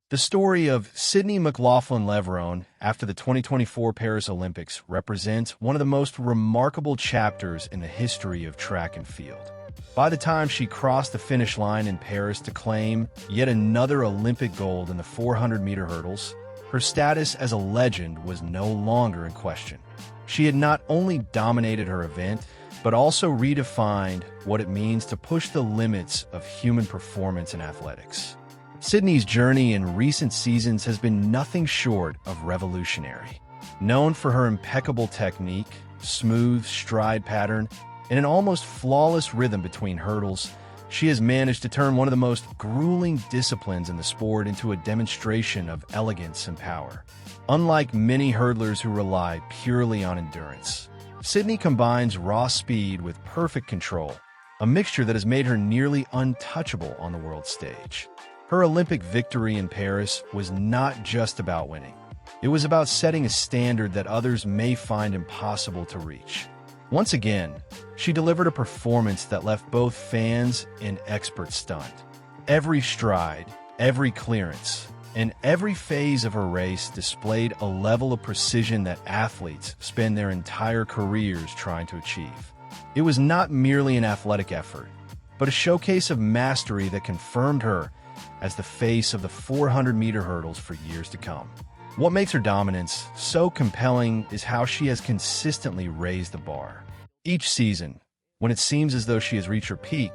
The story of Sydney McLaughlin-Levrone after the 2024 Paris Olympics represents one of the most remarkable chapters in the history of track and field. By the time she crossed the finish line in Paris to claim yet another Olympic gold in the 400-meter hurdles, her status as a legend was no longer in question. She had not only dominated her event, but also redefined what it means to push the limits of human performance in athletics. Sydney's journey in recent seasons has been nothing short of revolutionary. Known for her impeccable technique, smooth stride pattern, and an almost flawless rhythm between hurdles, she has managed to turn one of the most grueling disciplines in the sport into a demonstration of elegance and power. Unlike many hurdlers who rely purely on endurance, Sydney combines raw speed with perfect control, a mixture that has made her nearly untouchable on the world stage. Her Olympic victory in Paris was not just about winning. It was about setting a standard that others may find impossible to reach. Once again, she delivered a performance that left both fans and experts stunned. Every stride, every clearance, and every phase of her race displayed a level of precision that athletes spend their entire careers trying to achieve. It was not merely an athletic effort, but a showcase of mastery that confirmed her as the face of the 400-meter hurdles for years to come. What makes her dominance so compelling is how she has consistently raised the bar. Each season, when it seems as though she has reached her peak,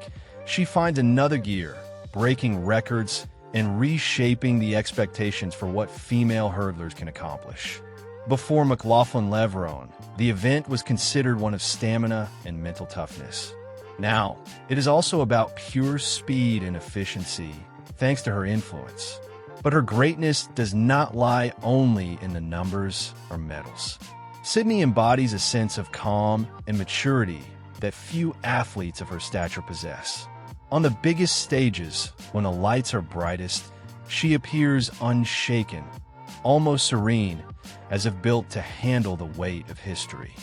she finds another gear, breaking records and reshaping the expectations for what female hurdlers can accomplish. Before McLaughlin-Levrone, the event was considered one of stamina and mental toughness. Now, it is also about pure speed and efficiency, thanks to her influence. But her greatness does not lie only in the numbers or medals. Sydney embodies a sense of calm and maturity that few athletes of her stature possess. On the biggest stages, when the lights are brightest, she appears unshaken, almost serene, as if built to handle the weight of history.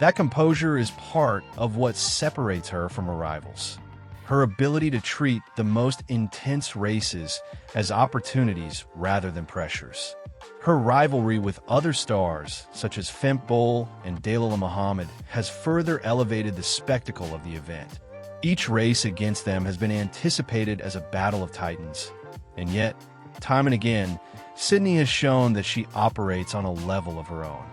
That composure is part of what separates her from her rivals. Her ability to treat the most intense races as opportunities rather than pressures. Her rivalry with other stars, such as Femp Bol and Dalilah Muhammad, has further elevated the spectacle of the event. Each race against them has been anticipated as a battle of titans. And yet, time and again, Sydney has shown that she operates on a level of her own.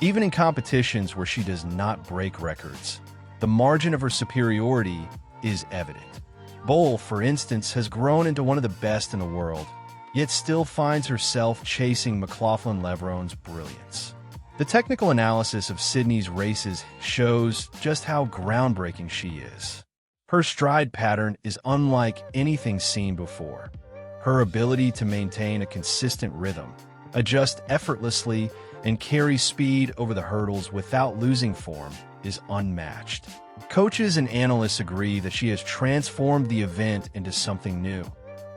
Even in competitions where she does not break records, the margin of her superiority is evident. Bol, for instance, has grown into one of the best in the world, yet still finds herself chasing McLaughlin-Levrone's brilliance. The technical analysis of Sydney's races shows just how groundbreaking she is. Her stride pattern is unlike anything seen before. Her ability to maintain a consistent rhythm, adjust effortlessly, and carry speed over the hurdles without losing form is unmatched. Coaches and analysts agree that she has transformed the event into something new.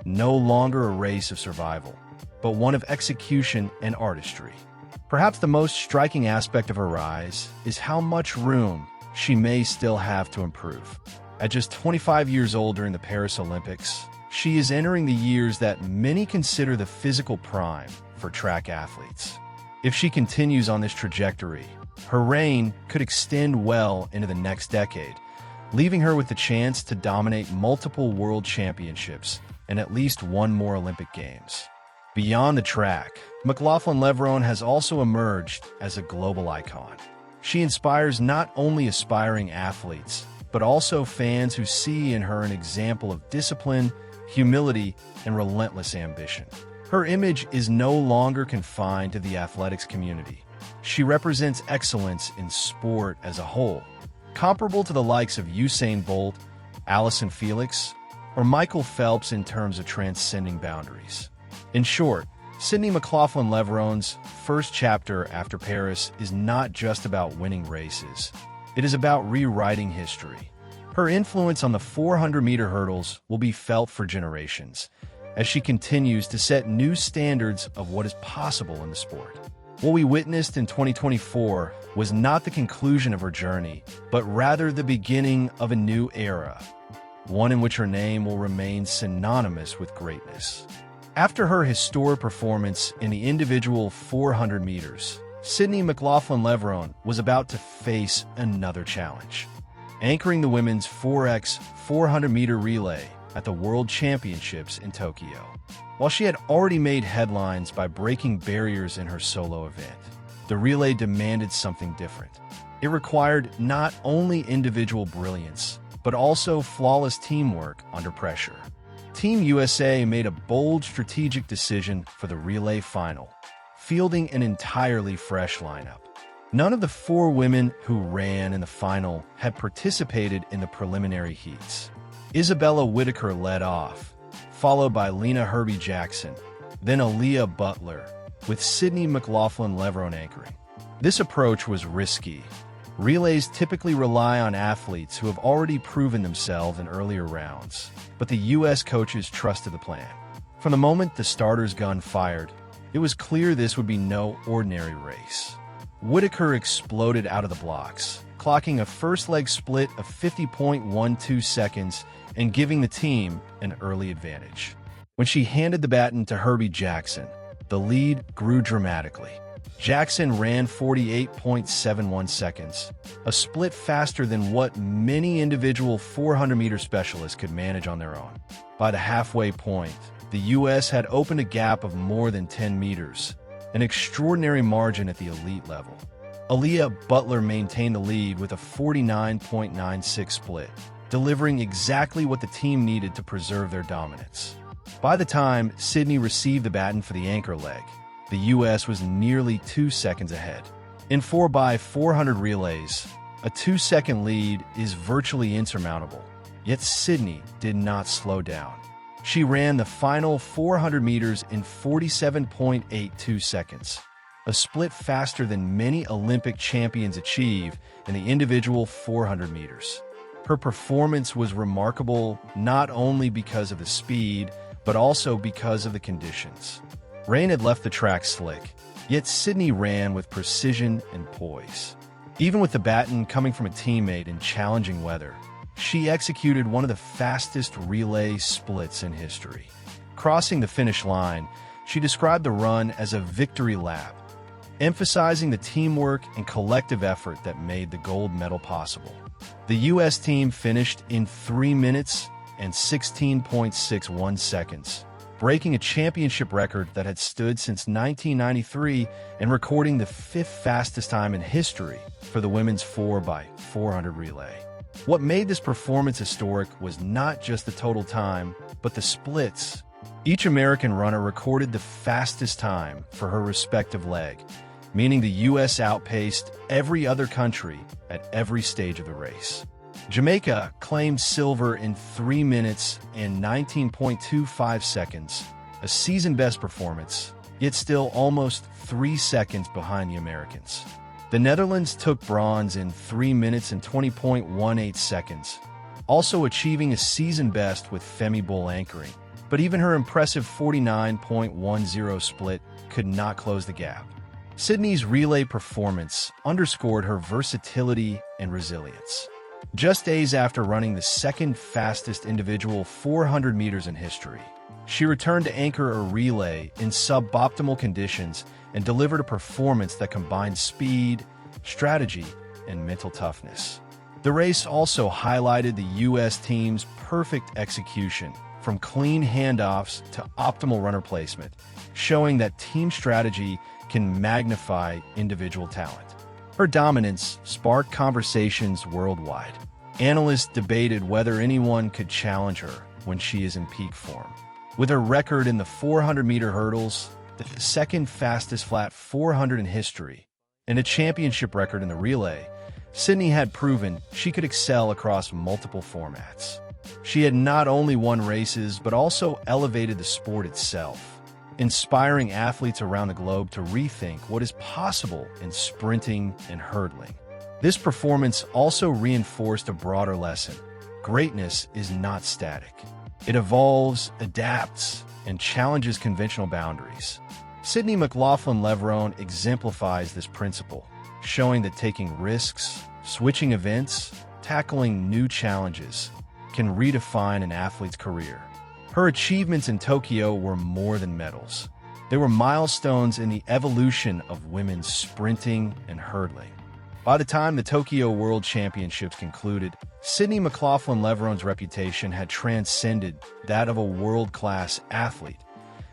No longer a race of survival, but one of execution and artistry. Perhaps the most striking aspect of her rise is how much room she may still have to improve. At just 25 years old during the Paris Olympics, she is entering the years that many consider the physical prime for track athletes. If she continues on this trajectory, her reign could extend well into the next decade, leaving her with the chance to dominate multiple world championships and at least one more Olympic Games. Beyond the track, McLaughlin-Levrone has also emerged as a global icon. She inspires not only aspiring athletes, but also fans who see in her an example of discipline, humility, and relentless ambition. Her image is no longer confined to the athletics community. She represents excellence in sport as a whole, comparable to the likes of Usain Bolt, Allyson Felix, or Michael Phelps in terms of transcending boundaries. In short, Sydney McLaughlin-Levrone's first chapter after Paris is not just about winning races. It is about rewriting history. Her influence on the 400-meter hurdles will be felt for generations, as she continues to set new standards of what is possible in the sport. What we witnessed in 2024 was not the conclusion of her journey, but rather the beginning of a new era, one in which her name will remain synonymous with greatness. After her historic performance in the individual 400 meters, Sydney McLaughlin-Levrone was about to face another challenge, anchoring the women's 4x 400-meter relay at the World Championships in Tokyo. While she had already made headlines by breaking barriers in her solo event, the relay demanded something different. It required not only individual brilliance, but also flawless teamwork under pressure. Team USA made a bold strategic decision for the relay final, fielding an entirely fresh lineup. None of the 4 women who ran in the final had participated in the preliminary heats. Isabella Whitaker led off, followed by Lena Herbie Jackson, then Aaliyah Butler, with Sydney McLaughlin-Levrone anchoring. This approach was risky. Relays typically rely on athletes who have already proven themselves in earlier rounds, but the U.S. coaches trusted the plan. From the moment the starter's gun fired, it was clear this would be no ordinary race. Whitaker exploded out of the blocks, clocking a first-leg split of 50.12 seconds and giving the team an early advantage. When she handed the baton to Herbie Jackson, the lead grew dramatically. Jackson ran 48.71 seconds, a split faster than what many individual 400-meter specialists could manage on their own. By the halfway point, the U.S. had opened a gap of more than 10 meters, an extraordinary margin at the elite level. Aaliyah Butler maintained the lead with a 49.96 split, delivering exactly what the team needed to preserve their dominance. By the time Sydney received the baton for the anchor leg, the U.S. was nearly 2 seconds ahead. In 4x400 relays, a 2-second lead is virtually insurmountable, yet Sydney did not slow down. She ran the final 400 meters in 47.82 seconds, a split faster than many Olympic champions achieve in the individual 400 meters. Her performance was remarkable not only because of the speed, but also because of the conditions. Rain had left the track slick, yet Sydney ran with precision and poise. Even with the baton coming from a teammate in challenging weather, she executed one of the fastest relay splits in history. Crossing the finish line, she described the run as a victory lap, emphasizing the teamwork and collective effort that made the gold medal possible. The U.S. team finished in 3 minutes and 16.61 seconds, breaking a championship record that had stood since 1993 and recording the 5th fastest time in history for the women's 4x400 relay. What made this performance historic was not just the total time, but the splits. Each American runner recorded the fastest time for her respective leg, meaning the U.S. outpaced every other country at every stage of the race. Jamaica claimed silver in 3 minutes and 19.25 seconds, a season-best performance, yet still almost 3 seconds behind the Americans. The Netherlands took bronze in 3 minutes and 20.18 seconds, also achieving a season best with Femi Bull anchoring, but even her impressive 49.10 split could not close the gap. Sydney's relay performance underscored her versatility and resilience. Just days after running the second fastest individual 400 meters in history, she returned to anchor a relay in suboptimal conditions and delivered a performance that combined speed, strategy, and mental toughness. The race also highlighted the U.S. team's perfect execution, from clean handoffs to optimal runner placement, showing that team strategy can magnify individual talent. Her dominance sparked conversations worldwide. Analysts debated whether anyone could challenge her when she is in peak form. With her record in the 400-meter hurdles, the second fastest flat 400 in history, and a championship record in the relay, Sydney had proven she could excel across multiple formats. She had not only won races but also elevated the sport itself, inspiring athletes around the globe to rethink what is possible in sprinting and hurdling. This performance also reinforced a broader lesson: greatness is not static. It evolves, adapts, and challenges conventional boundaries. Sydney McLaughlin-Levrone exemplifies this principle, showing that taking risks, switching events, tackling new challenges can redefine an athlete's career. Her achievements in Tokyo were more than medals. They were milestones in the evolution of women's sprinting and hurdling. By the time the Tokyo World Championships concluded, Sydney McLaughlin-Levrone's reputation had transcended that of a world-class athlete.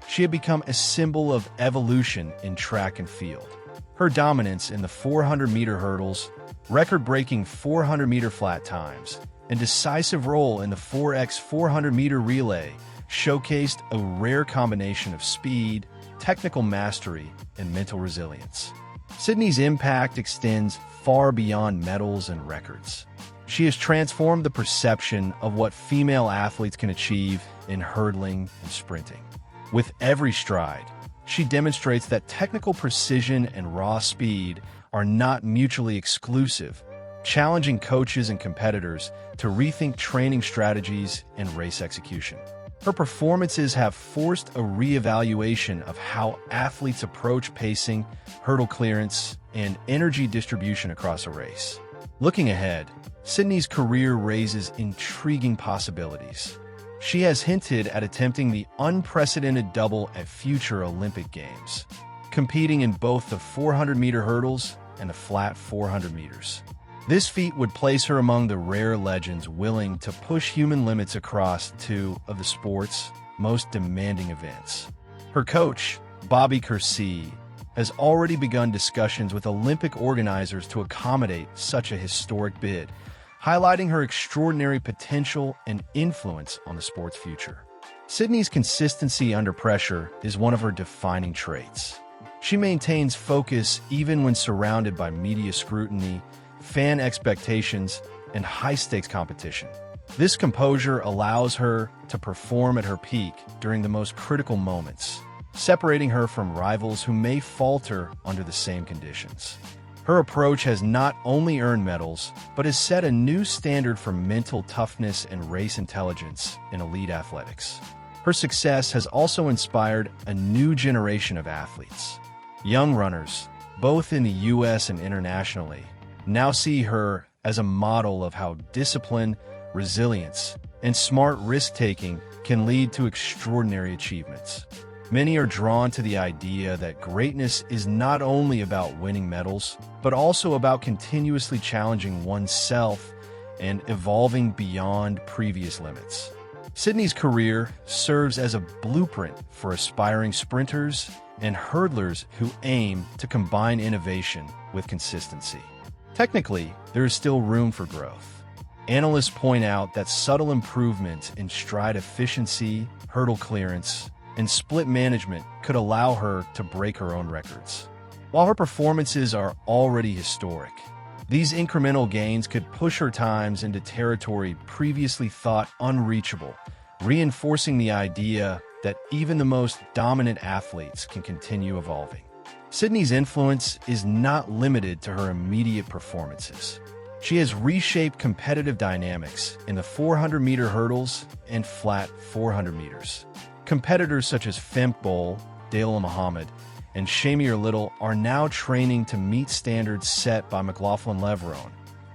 She had become a symbol of evolution in track and field. Her dominance in the 400-meter hurdles, record-breaking 400-meter flat times, and decisive role in the 4x 400-meter relay showcased a rare combination of speed, technical mastery, and mental resilience. Sydney's impact extends far beyond medals and records. She has transformed the perception of what female athletes can achieve in hurdling and sprinting. With every stride, she demonstrates that technical precision and raw speed are not mutually exclusive, challenging coaches and competitors to rethink training strategies and race execution. Her performances have forced a reevaluation of how athletes approach pacing, hurdle clearance, and energy distribution across a race. Looking ahead, Sydney's career raises intriguing possibilities. She has hinted at attempting the unprecedented double at future Olympic Games, competing in both the 400-meter hurdles and the flat 400 meters. This feat would place her among the rare legends willing to push human limits across two of the sport's most demanding events. Her coach, Bobby Kersee, has already begun discussions with Olympic organizers to accommodate such a historic bid, highlighting her extraordinary potential and influence on the sport's future. Sydney's consistency under pressure is one of her defining traits. She maintains focus even when surrounded by media scrutiny, fan expectations, and high-stakes competition. This composure allows her to perform at her peak during the most critical moments, separating her from rivals who may falter under the same conditions. Her approach has not only earned medals, but has set a new standard for mental toughness and race intelligence in elite athletics. Her success has also inspired a new generation of athletes. Young runners, both in the U.S. and internationally, now see her as a model of how discipline, resilience, and smart risk-taking can lead to extraordinary achievements. Many are drawn to the idea that greatness is not only about winning medals, but also about continuously challenging oneself and evolving beyond previous limits. Sydney's career serves as a blueprint for aspiring sprinters and hurdlers who aim to combine innovation with consistency. Technically, there is still room for growth. Analysts point out that subtle improvements in stride efficiency, hurdle clearance, and split management could allow her to break her own records. While her performances are already historic, these incremental gains could push her times into territory previously thought unreachable, reinforcing the idea that even the most dominant athletes can continue evolving. Sydney's influence is not limited to her immediate performances. She has reshaped competitive dynamics in the 400-meter hurdles and flat 400 meters. Competitors such as Femke Bol, Dale Muhammad, and Shamir Little are now training to meet standards set by McLaughlin-Levrone,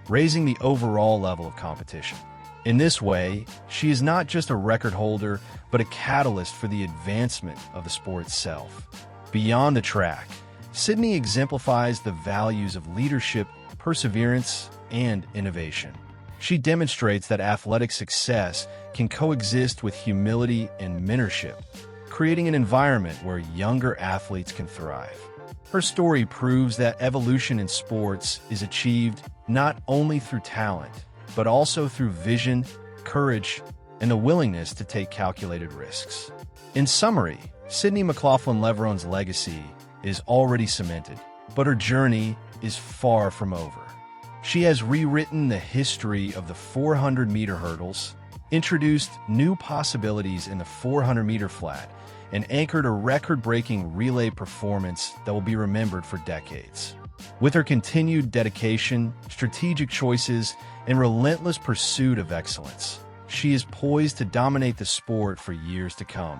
raising the overall level of competition. In this way, she is not just a record holder, but a catalyst for the advancement of the sport itself. Beyond the track, Sydney exemplifies the values of leadership, perseverance, and innovation. She demonstrates that athletic success can coexist with humility and mentorship, creating an environment where younger athletes can thrive. Her story proves that evolution in sports is achieved not only through talent, but also through vision, courage, and the willingness to take calculated risks. In summary, Sydney McLaughlin-Levrone's legacy is already cemented, but her journey is far from over. She has rewritten the history of the 400-meter hurdles, introduced new possibilities in the 400-meter flat, and anchored a record-breaking relay performance that will be remembered for decades. With her continued dedication, strategic choices, and relentless pursuit of excellence, she is poised to dominate the sport for years to come,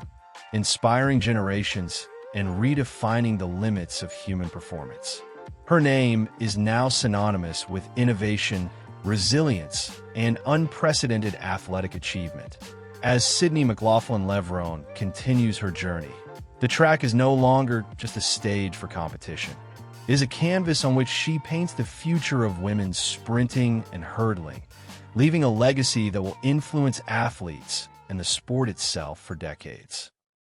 inspiring generations and redefining the limits of human performance. Her name is now synonymous with innovation, resilience, and unprecedented athletic achievement, As Sydney McLaughlin-Levrone continues her journey, the track is no longer just a stage for competition. It is a canvas on which she paints the future of women's sprinting and hurdling, leaving a legacy that will influence athletes and the sport itself for decades.